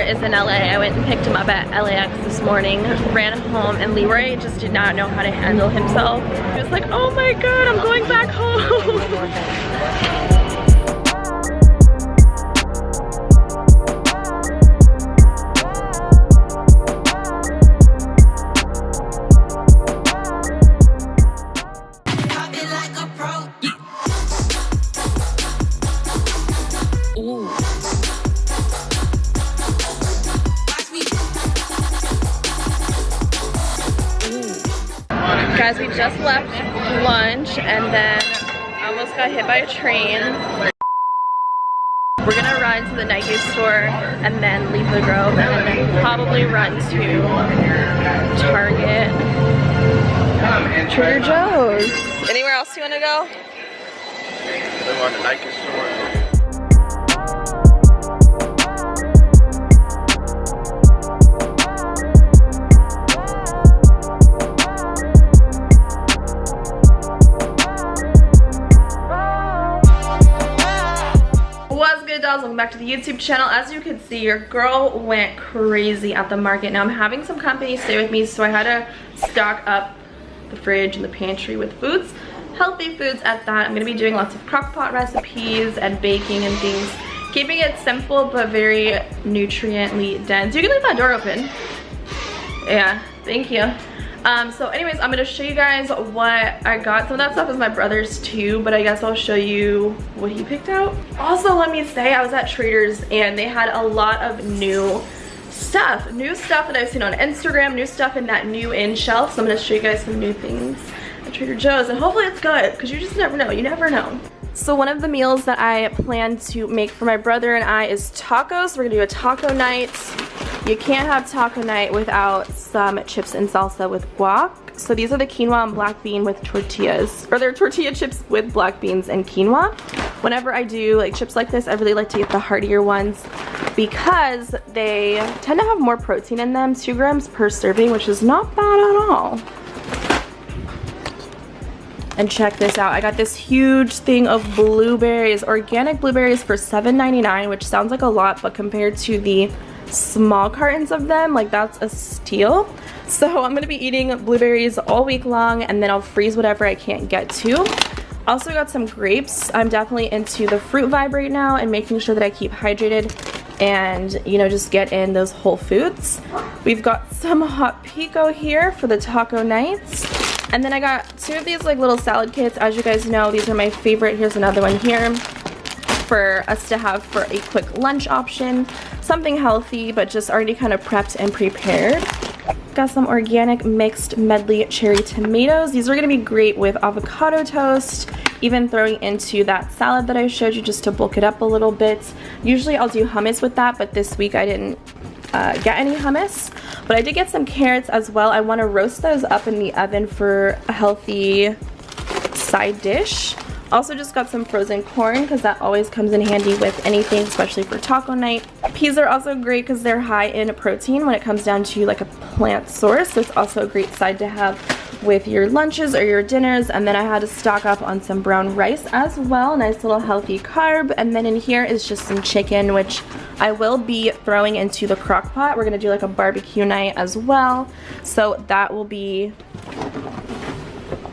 Is in LA. I went and picked him up at LAX this morning, ran home, and Leroy just did not know how to handle himself. He was like, oh my god, I'm going back home. Guys, we just left lunch and then almost got hit by a train. We're gonna run to the Nike store and then leave the Grove and then probably run to Target, Trader Joe's. Anywhere else you wanna go? They want the Nike store. Welcome back to the YouTube channel. As you can see, your girl went crazy at the market. Now I'm having some company stay with me, so I had to stock up the fridge and the pantry with foods, healthy foods at that. I'm gonna be doing lots of crock pot recipes and baking and things, keeping it simple but very nutriently dense. You can leave that door open. Yeah, thank you. So anyways, I'm gonna show you guys what I got. Some of that stuff is my brother's too, but I guess I'll show you what he picked out. Also, let me say, I was at Trader's and they had a lot of new stuff that I've seen on Instagram, new stuff in that new in shelf. So I'm gonna show you guys some new things at Trader Joe's, and hopefully it's good, because you just never know. You never know. So one of the meals that I plan to make for my brother and I is tacos. We're gonna do a taco night. You can't have taco night without some chips and salsa with guac. So these are the quinoa and black bean with tortillas, or they're tortilla chips with black beans and quinoa. Whenever I do like chips like this, I really like to get the heartier ones because they tend to have more protein in them, 2 grams per serving, which is not bad at all. And check this out, I got this huge thing of blueberries, organic blueberries for $7.99, which sounds like a lot, but compared to the small cartons of them, like, that's a steal. So I'm gonna be eating blueberries all week long, and then I'll freeze whatever I can't get to. Also got some grapes. I'm definitely into the fruit vibe right now and making sure that I keep hydrated and, you know, just get in those whole foods. We've got some hot pico here for the taco nights. And then I got 2 of these like little salad kits. As you guys know, these are my favorite. Here's another one here for us to have for a quick lunch option. Something healthy, but just already kind of prepped and prepared. Got some organic mixed Medley cherry tomatoes. These are gonna be great with avocado toast, even throwing into that salad that I showed you just to bulk it up a little bit. Usually I'll do hummus with that, but this week I didn't get any hummus. But I did get some carrots as well. I wanna roast those up in the oven for a healthy side dish. Also just got some frozen corn because that always comes in handy with anything, especially for taco night. Peas are also great because they're high in protein when it comes down to like a plant source. So it's also a great side to have with your lunches or your dinners. And then I had to stock up on some brown rice as well. Nice little healthy carb. And then in here is just some chicken, which I will be throwing into the crock pot. We're gonna do like a barbecue night as well. So that will be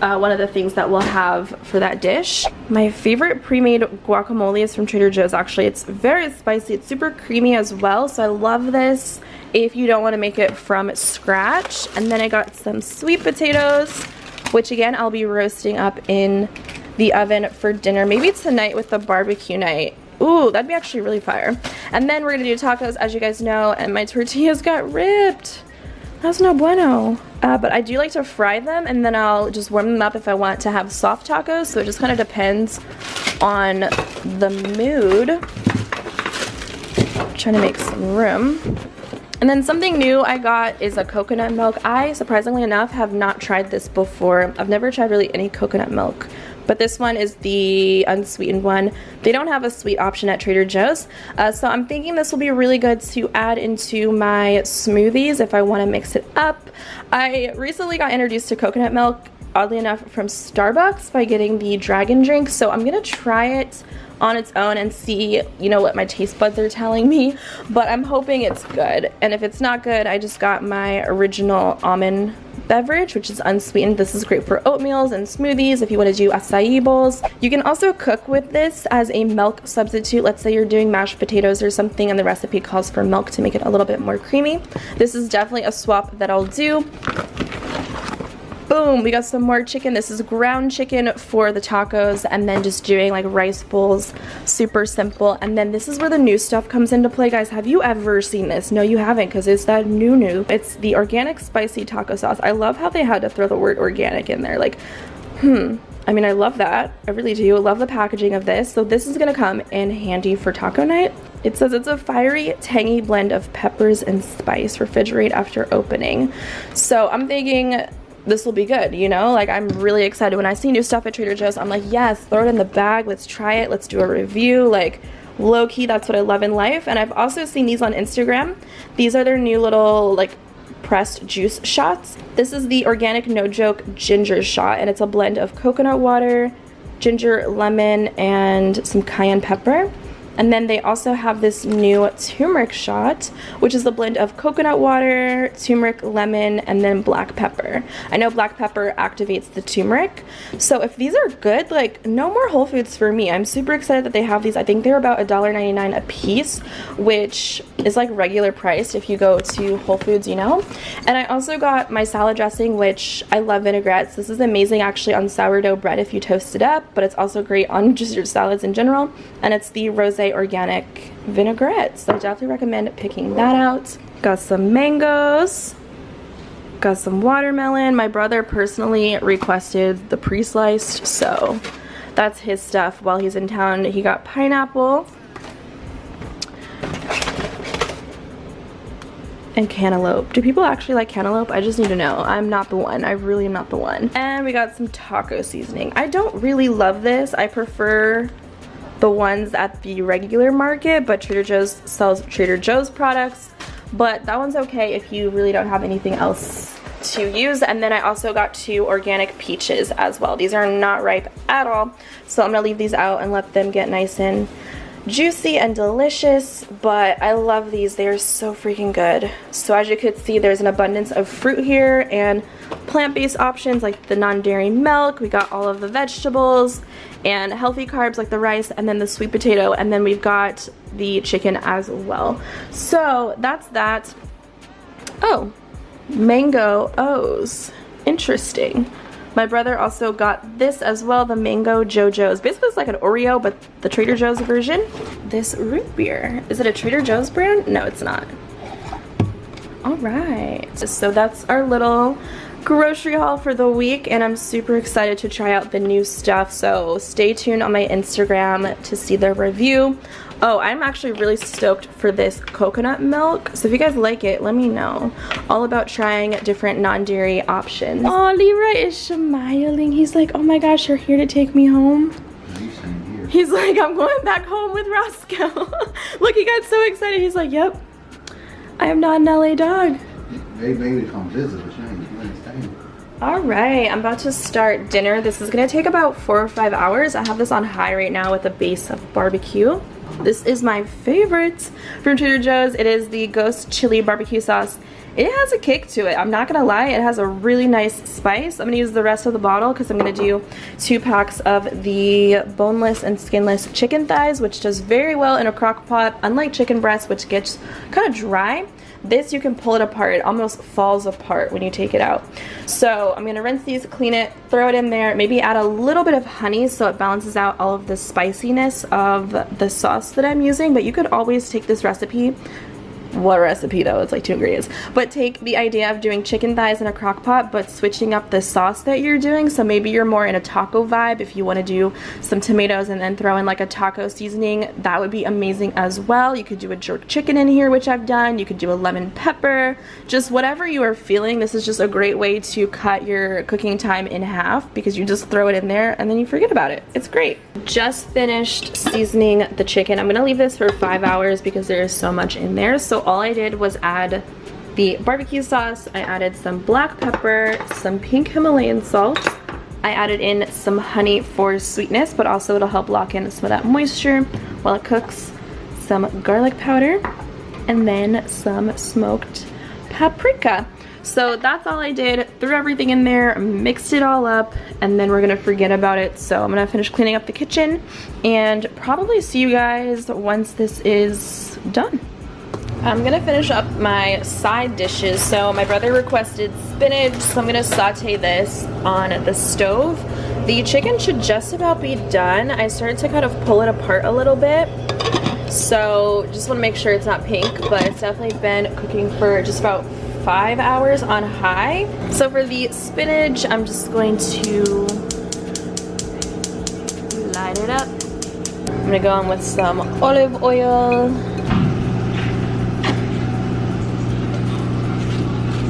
one of the things that we'll have for that dish. My favorite pre-made guacamole is from Trader Joe's. Actually, it's very spicy. It's super creamy as well, so I love this if you don't want to make it from scratch. And then I got some sweet potatoes, which again I'll be roasting up in the oven for dinner, maybe tonight with the barbecue night. Ooh, that'd be actually really fire. And then we're gonna do tacos, as you guys know, and my tortillas got ripped. That's no bueno. But I do like to fry them, and then I'll just warm them up if I want to have soft tacos. So it just kind of depends on the mood. I'm trying to make some room. And then something new I got is a coconut milk. I, surprisingly enough, have not tried this before. I've never tried really any coconut milk But this one is the unsweetened one. They don't have a sweet option at Trader Joe's. So I'm thinking this will be really good to add into my smoothies if I want to mix it up. I recently got introduced to coconut milk, oddly enough, from Starbucks by getting the dragon drink. So I'm going to try it on its own and see, you know, what my taste buds are telling me. But I'm hoping it's good. And if it's not good, I just got my original almond beverage, which is unsweetened. This is great for oatmeals and smoothies if you want to do acai bowls. You can also cook with this as a milk substitute. Let's say you're doing mashed potatoes or something and the recipe calls for milk to make it a little bit more creamy. This is definitely a swap that I'll do. Boom, we got some more chicken. This is ground chicken for the tacos, and then just doing like rice bowls, super simple. And then this is where the new stuff comes into play, guys. Have you ever seen this? No, you haven't, because it's that new. It's the organic spicy taco sauce. I love how they had to throw the word organic in there. Like, I mean, I love that. I really do. I love the packaging of this. So this is gonna come in handy for taco night. It says it's a fiery, tangy blend of peppers and spice. Refrigerate after opening. So I'm thinking this will be good, you know? Like, I'm really excited. When I see new stuff at Trader Joe's, I'm like, yes, throw it in the bag. Let's try it. Let's do a review. Like, low-key, that's what I love in life. And I've also seen these on Instagram. These are their new little, like, pressed juice shots. This is the organic no joke ginger shot, and it's a blend of coconut water, ginger, lemon, and some cayenne pepper. And then they also have this new turmeric shot, which is a blend of coconut water, turmeric, lemon, and then black pepper. I know black pepper activates the turmeric. So if these are good, like, no more Whole Foods for me. I'm super excited that they have these. I think they're about $1.99 a piece, which is like regular priced if you go to Whole Foods, you know? And I also got my salad dressing, which I love vinaigrettes. This is amazing actually on sourdough bread if you toast it up, but it's also great on just your salads in general. And it's the rosé organic vinaigrette, so I definitely recommend picking that out. Got some mangoes, got some watermelon. My brother personally requested the pre-sliced, so that's his stuff while he's in town. He got pineapple and cantaloupe. Do people actually like cantaloupe? I just need to know. I'm not the one. I really am not the one. And we got some taco seasoning. I don't really love this. I prefer the ones at the regular market, but Trader Joe's sells Trader Joe's products, but that one's okay if you really don't have anything else to use. And then I also got 2 organic peaches as well. These are not ripe at all, so I'm gonna leave these out and let them get nice and juicy and delicious, but I love these. They are so freaking good. So as you could see, there's an abundance of fruit here and plant-based options like the non-dairy milk. We got all of the vegetables and healthy carbs like the rice and then the sweet potato, and then we've got the chicken as well. So that's that. Oh, mango O's. Interesting. My brother also got this as well, the mango JoJo's. Basically it's like an Oreo, but the Trader Joe's version. This root beer. Is it a Trader Joe's brand? No, it's not. All right, so that's our little grocery haul for the week, and I'm super excited to try out the new stuff, so stay tuned on my Instagram to see the review. Oh, I'm actually really stoked for this coconut milk, so if you guys like it, let me know. All about trying different non-dairy options. Oh, Leroy is smiling. He's like, oh my gosh, you're here to take me home? He's like, I'm going back home with Roscoe. Look, he got so excited. He's like, yep, I am not an LA dog. They maybe come visit, but you ain't staying. All right, I'm about to start dinner. This is gonna take about 4 or 5 hours. I have this on high right now with a base of barbecue. This is my favorite from Trader Joe's. It is the Ghost Chili Barbecue Sauce. It has a kick to it. I'm not gonna lie, it has a really nice spice. I'm gonna use the rest of the bottle because I'm gonna do 2 packs of the boneless and skinless chicken thighs, which does very well in a crock pot, unlike chicken breast, which gets kind of dry. This, you can pull it apart. It almost falls apart when you take it out. So I'm gonna rinse these, clean it, throw it in there, maybe add a little bit of honey so it balances out all of the spiciness of the sauce that I'm using. But you could always take this recipe what recipe though, it's like 2 ingredients. But take the idea of doing chicken thighs in a crock pot, but switching up the sauce that you're doing. So maybe you're more in a taco vibe. If you want to do some tomatoes and then throw in like a taco seasoning, that would be amazing as well. You could do a jerk chicken in here, which I've done. You could do a lemon pepper, just whatever you are feeling. This is just a great way to cut your cooking time in half, because you just throw it in there and then you forget about it. It's great. Just finished seasoning the chicken. I'm gonna leave this for 5 hours because there is so much in there. So all I did was add the barbecue sauce. I added some black pepper, some pink Himalayan salt. I added in some honey for sweetness, but also it'll help lock in some of that moisture while it cooks. Some garlic powder, and then some smoked paprika. So that's all I did. Threw everything in there, mixed it all up, and then we're gonna forget about it. So I'm gonna finish cleaning up the kitchen and probably see you guys once this is done. I'm gonna finish up my side dishes. So my brother requested spinach, so I'm gonna saute this on the stove. The chicken should just about be done. I started to kind of pull it apart a little bit. So just wanna make sure it's not pink, but it's definitely been cooking for just about 5 hours on high. So for the spinach, I'm just going to light it up. I'm gonna go in with some olive oil.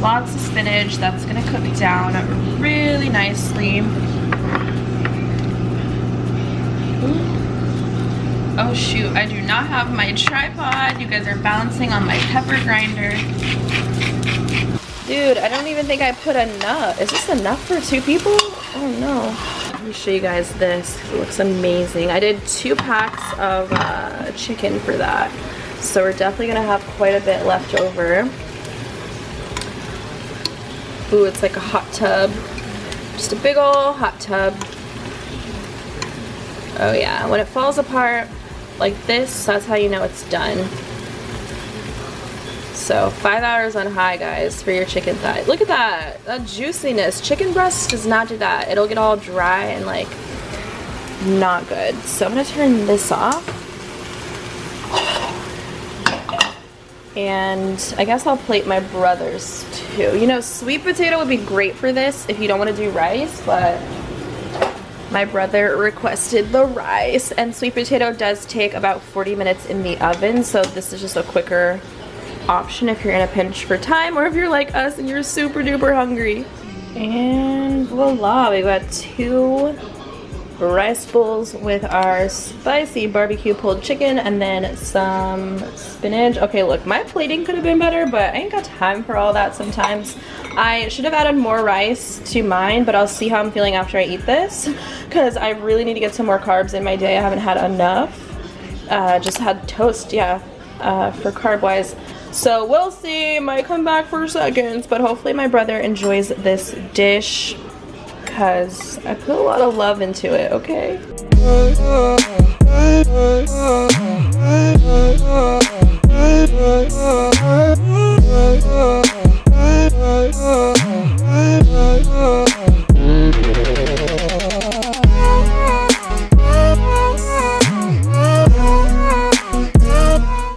Lots of spinach. That's gonna cook down really nicely. Oh shoot, I do not have my tripod. You guys are balancing on my pepper grinder. Dude, I don't even think I put enough. Is this enough for 2 people? Oh no. Let me show you guys this. It looks amazing. I did 2 packs of chicken for that. So we're definitely gonna have quite a bit left over. Ooh, it's like a hot tub. Just a big ol' hot tub. Oh yeah, when it falls apart like this, that's how you know it's done. So 5 hours on high, guys, for your chicken thigh. Look at that, that juiciness. Chicken breast does not do that. It'll get all dry and like not good. So I'm gonna turn this off. And I guess I'll plate my brother's too. You know, sweet potato would be great for this if you don't want to do rice, but my brother requested the rice, and sweet potato does take about 40 minutes in the oven, so this is just a quicker option if you're in a pinch for time, or if you're like us and you're super duper hungry. And voila, we got 2 rice bowls with our spicy barbecue pulled chicken and then some spinach. Okay, look, my plating could have been better, but I ain't got time for all that sometimes. I should have added more rice to mine, but I'll see how I'm feeling after I eat this, because I really need to get some more carbs in my day. I haven't had enough. Just had toast, yeah, for carb wise. So we'll see. Might come back for seconds, but hopefully my brother enjoys this dish, because I put a lot of love into it, okay?